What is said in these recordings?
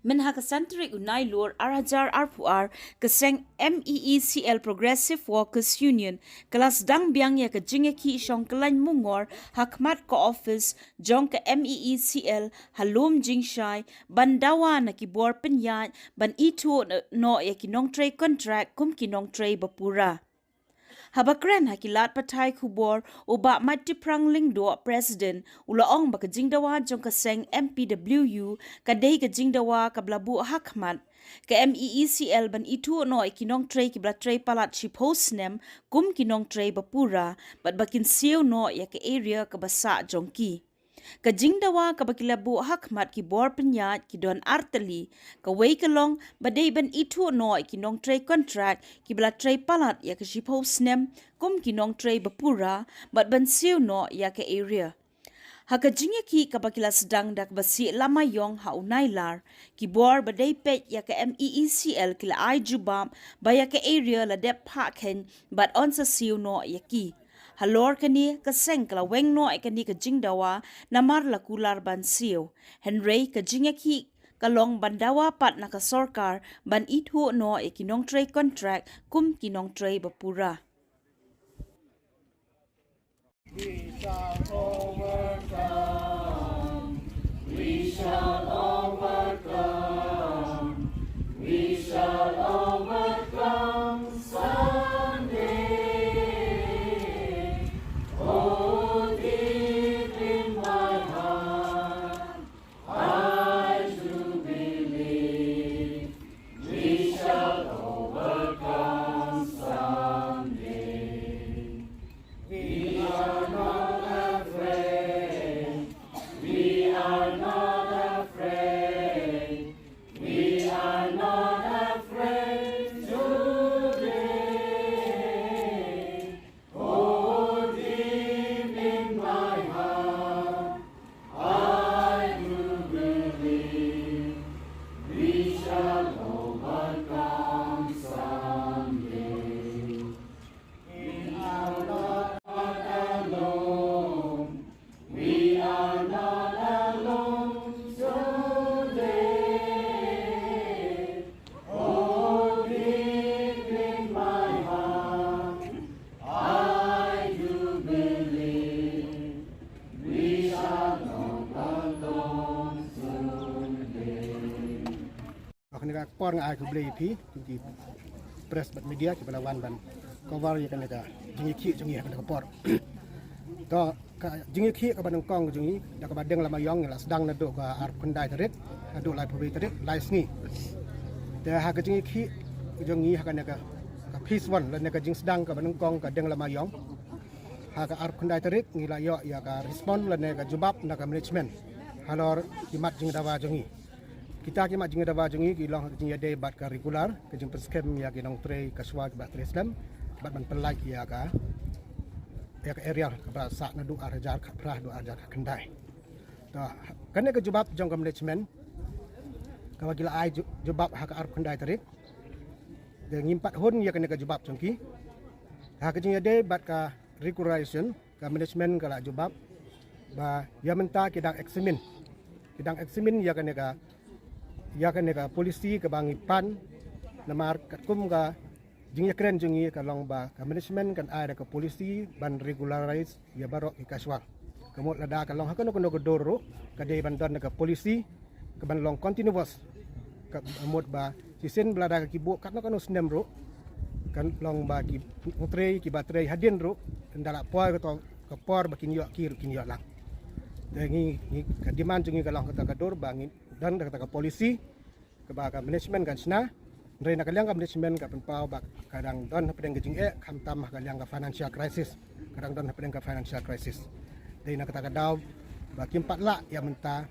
Min hakasantri unai lor arajar arpuar keseng MEECL Progressive Workers Union kelas dang biang ya ke jingeki shong kelan mungor hakmat ko office jong ke MEECL halom jingshai bandawa na kibor penyat ban itu no ya kinong tray contract kum kinong tray bapura. Habakran hakilat patai kubor uba mati prangling do president ulaong baka jingdawa jong kaseng MPWU kadai ka jingdawa kablabu hakmat ka MEECL ban itu no ikinong tray kibla tray palat shipos nem kum kinong tray bapura bat bakin siu no ya ke area kabasa jongki. Kajingdawa kabakilabu hakmat ki bor penyat ki don arteli ka wei kalong badai ban itu no kinong tray contract ki bla tray palat ya ke shipo snem kum kinong tray bapura bat ban siu no ya ke area. Hakajingya ki kabakila sedang dak basi lama yong haunailar ki bor badai pet ya ke MEECL kila ai jubam ba ya ke area la dep haken bat on sa siu no ya ki. Halor kani kaseng kala weng no kani ka jingdawa namar la kular ban siu. Henry ka jingaki kalong bandawa pat na ka sorkar ban ithu no kinong tray contract kum kinong tray bapura. We shall overcome. We shall overcome. We shall overcome someday. Oh, deep in my heart, I do believe we shall overcome someday. We are not afraid. We are not afraid. We are not afraid today. Oh, deep in my heart, I do believe we shall overcome someday. We are not alone. We are not alone today. Oh, deep in my heart, I do believe we shall not alone today. Akhirnya por ngai ku beli pi di press bat media ki balawan ban cover ya kan ka jingi ki jingi kan ka por to ka jingi ki ka ban kong jingi da ka badeng lama yong la sedang na do ka ar kundai tarit do lai phawi tarit lai sngi da ha ka jingi ki jingi ha kan ka peace one la ka jing sedang ka ban kong ka deng lama yong ha ka ar kundai tarit ngi la yo ya ka respond la ka jubab na ka management halor kimat jing dawa jingi kita kimat jingi dawa jingi ki long jingi de bat ka regular ke jing perskem ya ki nong tray ka swa ba treslam bat ban pelai ya ka area ka ba sa na du arajar ka prah du arajar ka kendai to kan ke jubab jong ka management ka wagila ai jubab ha ka ar kendai tarik de ngimpat hun ya kan ke jubab jongki ha ke jingi de bat ka regulation ka management ka la jubab ba ya menta kidang eksamin ya kan ka polisi ke bangi pan namar kum ka jingi keren jingi ka long ba ka management kan ada ka polisi ban regularize ya barok ka kaswal kamot lada ka long hakono kono doro ka de ban don ka polisi ka ban long continuous ka amot ba sisen blada ka kibo kat no kono snem ro kan long ba ki mutre ki baterai hadin ro ndala poy ka ka por ba kin yo lang ngi ka demand jingi ka long ka dor bangin dan kata polisi ke ba management kan sna ndre na kalyang ka management ka penpau ba kadang don pedeng gejing kam tam kalyang ka financial crisis kadang don pedeng ka financial crisis dei na kata daw ba kimpat la ya menta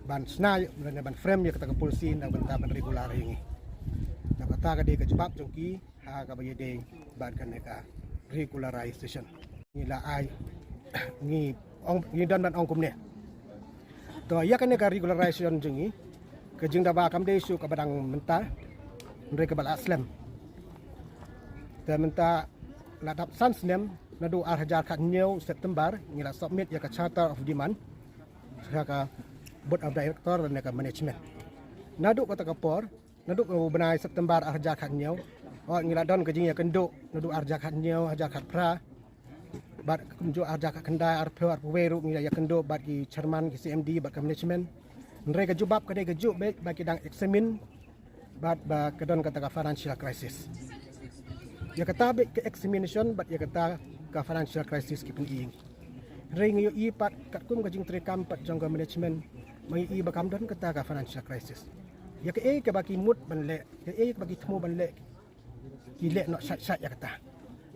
ban sna ya ban frame ya kata polisi na benta ban regular ini na kata ka de ka jebab jongki ha ka ba yede ban kan ka regularization ni la ai ni ong ni don ban ong kumne to ya kan ka regularization jengi ke jing da ba kam de su ka badang menta mereka bal aslam ta menta la dap sans nem na do ar hajar kat new September ni la submit ya ka charter of demand ka board of director dan ka management naduk kota kapor naduk benai September arja khatnyau ngila don ke jing ya kenduk naduk arja khatnyau arja khat pra bat kumjo arja khat kendai arpeu arpuweru ngila ya kenduk bat ki chairman ki CMD bat ka management nre ke jubab ke ke juk baik bagi dang examine bat ba kedon kata ka financial crisis ya kata be ke examination bat ya kata ka financial crisis ki pun ring yo i pat kat kum ka jing trekam pat jong ka management mai i bakam don kata ka financial crisis ya ke bagi mut ban le ke bagi temu ban le ki le no sat ya kata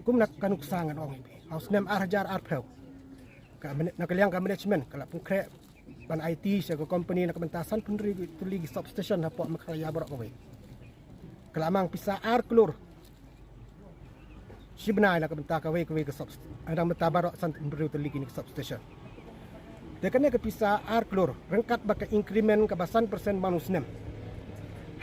kum nak kanuk sangan ong haus nem arjar arpeu nak liang ka management kala pun kre ban IT se ko company nak bentasan pun ri tuli substation apa makaya borok ko we kala mang pisa ar klur sibna nak benta ka we ke substation ada meta barok san beri tuli ni substation dekane ke pisa ar klur rengkat baka increment ka basan persen manus nem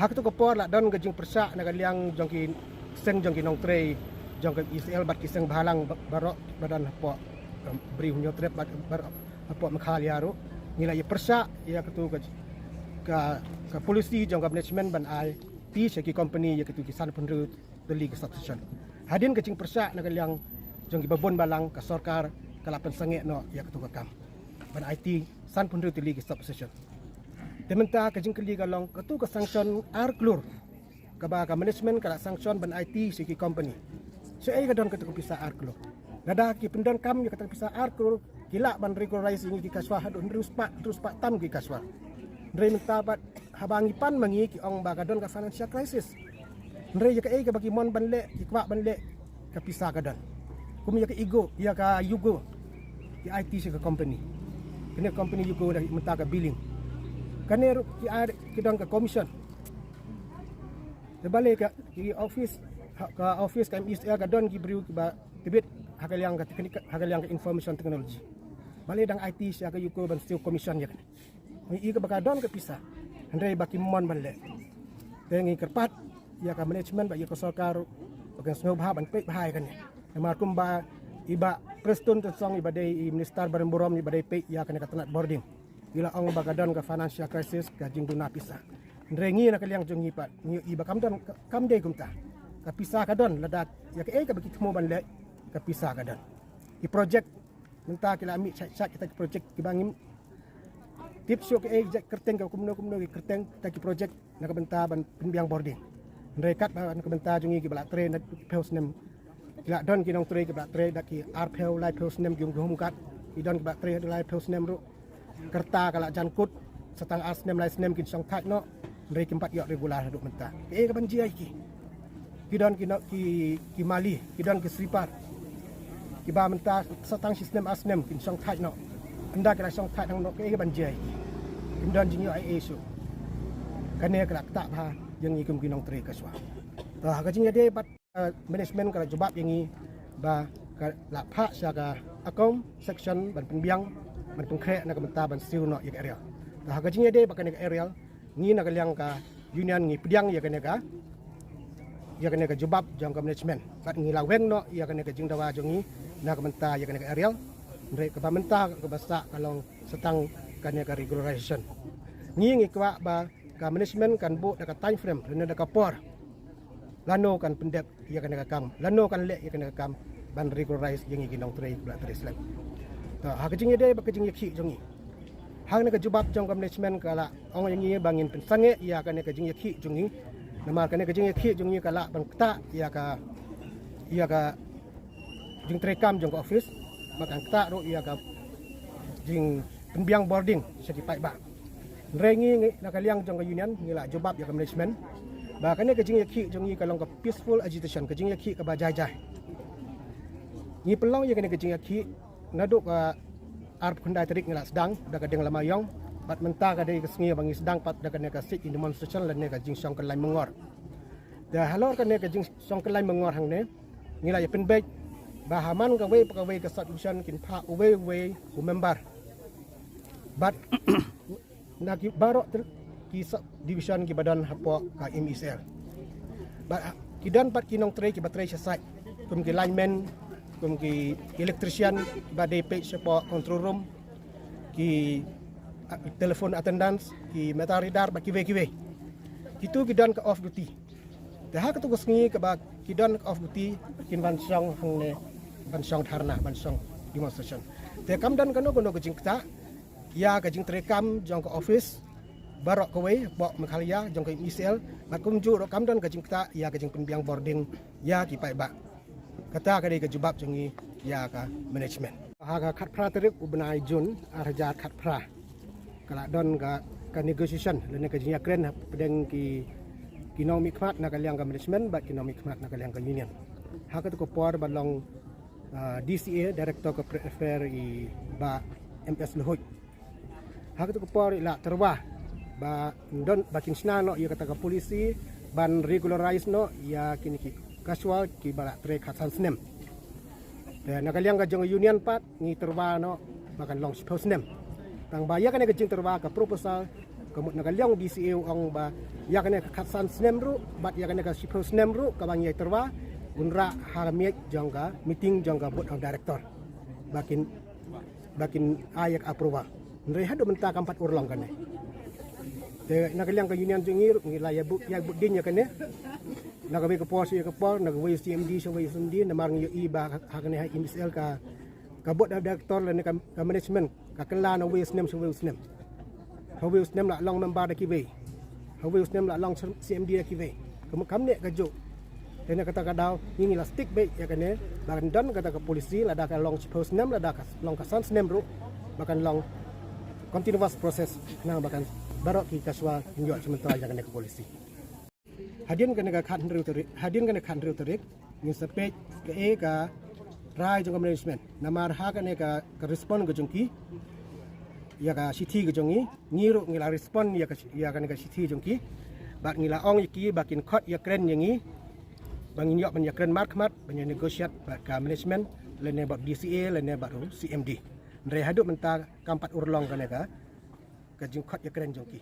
hak tu ko por la don gajing persa nak liang jongki seng jongki nong tre jongki ICL bat kiseng bahalang barok badan apa beri hunyo trep bat apa makhal yaru nila ya persa ya ketu ka polisi jongka management ban ai pi seki company ya ketu kisan penru teli ke substation hadin kecing persa nak liang jongki babon balang ka sarkar kala pensengek no ya ketu kam ban IT san penru teli ke substation dementa kajing keli kalong ketu ka sanction ar klur ka management kala sanction ban IT seki company so kadon ketu pisah ar klur nada ki pendan kam ya kata pisah ar klur gila ban regularize ingi ki kaswa hadun terus pak tam ki kaswa ndre menta bat habangi pan mangi ki ong ba kadon ka financial crisis ndre ya ka bagi mon ban le ki kwa ban le ka pisah kadon kum ya ka ego ya ka yugo ki IT seki company kena company yugo dah menta ka billing kane ki don ka commission balik ki office ka MSL ka don ki beriu ki ba tibit hagaliang ka teknik hagaliang ka information technology balik dang IT sia ka yuko ban still commission ya kan i ka baka don ka pisa andre baki mon balle tengi kerpat ya ka management ba ya ka sarkar bagan snow bah ban pek bahai kan ya kum ba iba prestun tsong iba dei minister baremborom iba dei pek ya kan ka tenat boarding bila ong bagadon ka financial crisis ka jingduna pisa ndrengi na kaliang jong ipat ni iba kamdon kamde kumta ka pisa ka don ladak ya ka bagi temu ban le ka pisa ka don i project menta kila ami chat kita ki project ki bangim tips yo ka kerteng ka kumno ki kerteng ta ki project na ka benta ban pinbiang boarding ndrekat ba ka benta jongi ki bala tre na peus nem kila don ki nong tre ki bala tre dak ki arpeu lai peus nem ki ngum kat ki don ki bala tre lai peus nem ru kerta kala jankut setang asnem lai snem kin song thak no ndre ki 4 yok regular duk menta ka ban ji ai ki don ki mali ki don ki sripar ki ba menta setang sistem asnem kin song thak no anda kala song thak no ka ban ji ai ki don jing yo ai esu kane kala tak ba yang ni kum kinong tre ka swa to ha ka jing de bat management kala jobab yang ni ba ka la pha sya ka akom section ban penbiang ban pengkre na kamenta ban siu no yak area ta ha gajing de bakan area ni na kaliang ka union ni pediang ya kane ka jobab jang ka management bat ngi laweng no ya kane ka jing dawa jongi na kamenta ya kane ka area ndre ka pamenta ka basa kalong setang kane ka regularization ngi kwa ba ka management kan bu da ka time frame rene da ka por lano kan pendep ya kane ka kam lano kan le ya kane ka kam ban regularize yang ginong tre bla tre slap ha kejing de ba kejing yakhi jongi hang na ka jubab jong ka management kala ong yang bangin pensange ya kan ka jing yakhi jongi nama kan ka jing yakhi jongi kala ban kta ya ka jing trekam jong ka office makan kta ro ya ka jing penbiang boarding setipai ba rengi na kaliang jong ka union ngila jubab ya ka management ba kan ka jing yakhi jongi kalong ka peaceful agitation ka jing yakhi ka ba jai ni pelong ya kan ka jing yakhi naduk ka arp kundai terik ngala sedang daga deng lamayong pat menta ka dei kesngi bangi sedang pat daga ne ka sit in demonstration lan ne ka jing song kelai mengor da halor ka ne ka jing song kelai mengor hang ne ngila ya penbek bahaman ka we ka solution kin pha we member but naki barok ki division ki badan hapo ka MSL but kidan pat kinong tre ki batray sa site kum ki lineman kum ki electrician ba de page support control room ki telephone attendance ki meter reader ba kiwe Itu kidan ke off duty. Dah ketu kesngi ke ba kidan ke off duty kin ban song hang ne ban song dharna ban song demonstration. Te kam dan kano kono ke jingta ya ke jing terekam jong ke office barok kowe bok mekhalia jong ke misel bakum ju ro kam dan ke jingta ya ke jing penbiang boarding ya ki pai ba. Kata ka dei ke jubab jongi ya ka management. Ha ka khat pra terik ubnai jun arja khat pra. Kala don ka negotiation le ne ke jing kren pedeng ki economic khmat na kaliang ka management ba economic khmat na kaliang ka union. Ha ka ko por balong DCA director ke affair i ba MS Lohoj. Ha ka ko por ila terwah ba don bakin sna no ya kata ka polisi ban regularize no ya kini ki casual ki bala tre khasan snem. Dan na kaliang ka jong union pat ngi terwah no bakan long suppose snem. Tang ba ya kan ka jing terwah ka proposal kamut na kaliang DCA ong ba ya kan ka khasan snem ru bat ya kan ka suppose snem ru ka bang ya terwah unra haramiet jangka meeting jangka board of director bakin ayak approval ndre hadu menta kampat urlong kan te nakaliang ka union jungir ngila ya bu din ya kan nagabe ka pos ya ka por nagawe CMD so we sundi na marng yu iba hakane ha MSL ka board of director le ka management ka kala na we snem so we snem how we snem la long member da kiwe how we snem la long CMD da kiwe kam ne ka jo dan kata kadau ini lah stick baik ya kan bahkan dan kata ke polisi lada ka long suppose nem lada ka long kasan nem ru bahkan long continuous process nah bahkan barok ki kaswa njok sementara ya kan ke polisi hadin kan ka khan riu terik ni sepej ke ka rai jong management namar ha kan ka respond ke jongki ya ka city ke jongi ngiru ngila respond ya kan ka city jongki bak ngila ong ki bakin khot ya kren yangi bangin yok banyak keren markmat banyak negosiat ka management lene bab DCA lene baru CMD ndre haduk menta kampat urlong kaneka ka jingkot ya keren jongki